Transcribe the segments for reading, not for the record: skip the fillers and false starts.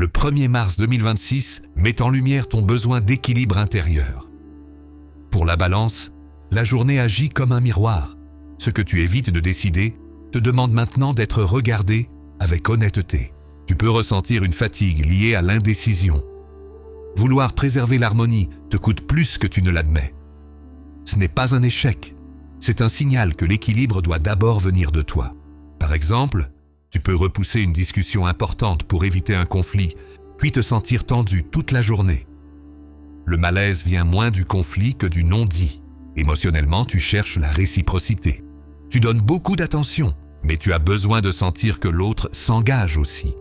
Le 1er mars 2026 met en lumière ton besoin d'équilibre intérieur. Pour la Balance, la journée agit comme un miroir. Ce que tu évites de décider te demande maintenant d'être regardé avec honnêteté. Tu peux ressentir une fatigue liée à l'indécision. Vouloir préserver l'harmonie te coûte plus que tu ne l'admets. Ce n'est pas un échec, c'est un signal que l'équilibre doit d'abord venir de toi. Par exemple, tu peux repousser une discussion importante pour éviter un conflit, puis te sentir tendu toute la journée. Le malaise vient moins du conflit que du non-dit. Émotionnellement, tu cherches la réciprocité. Tu donnes beaucoup d'attention, mais tu as besoin de sentir que l'autre s'engage aussi.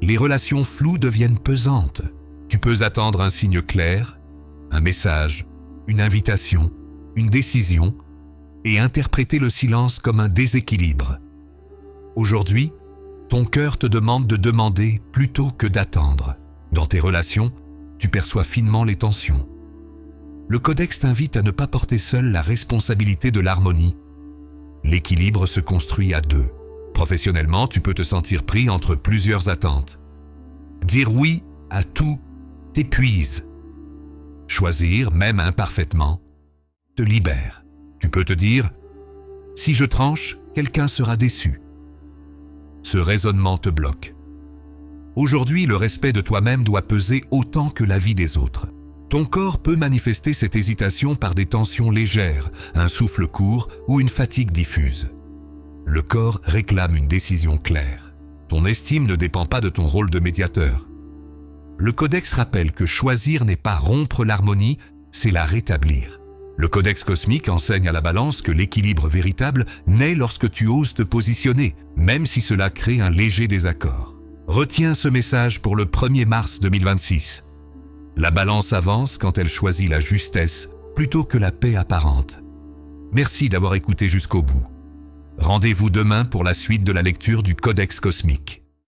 Les relations floues deviennent pesantes. Tu peux attendre un signe clair, un message, une invitation, une décision, et interpréter le silence comme un déséquilibre. Aujourd'hui, ton cœur te demande de demander plutôt que d'attendre. Dans tes relations, tu perçois finement les tensions. Le Codex t'invite à ne pas porter seul la responsabilité de l'harmonie. L'équilibre se construit à deux. Professionnellement, tu peux te sentir pris entre plusieurs attentes. Dire oui à tout t'épuise. Choisir, même imparfaitement, te libère. Tu peux te dire « Si je tranche, quelqu'un sera déçu ». Ce raisonnement te bloque. Aujourd'hui, le respect de toi-même doit peser autant que la vie des autres. Ton corps peut manifester cette hésitation par des tensions légères, un souffle court ou une fatigue diffuse. Le corps réclame une décision claire. Ton estime ne dépend pas de ton rôle de médiateur. Le Codex rappelle que choisir n'est pas rompre l'harmonie, c'est la rétablir. Le Codex cosmique enseigne à la Balance que l'équilibre véritable naît lorsque tu oses te positionner, même si cela crée un léger désaccord. Retiens ce message pour le 1er mars 2026. La Balance avance quand elle choisit la justesse plutôt que la paix apparente. Merci d'avoir écouté jusqu'au bout. Rendez-vous demain pour la suite de la lecture du Codex cosmique.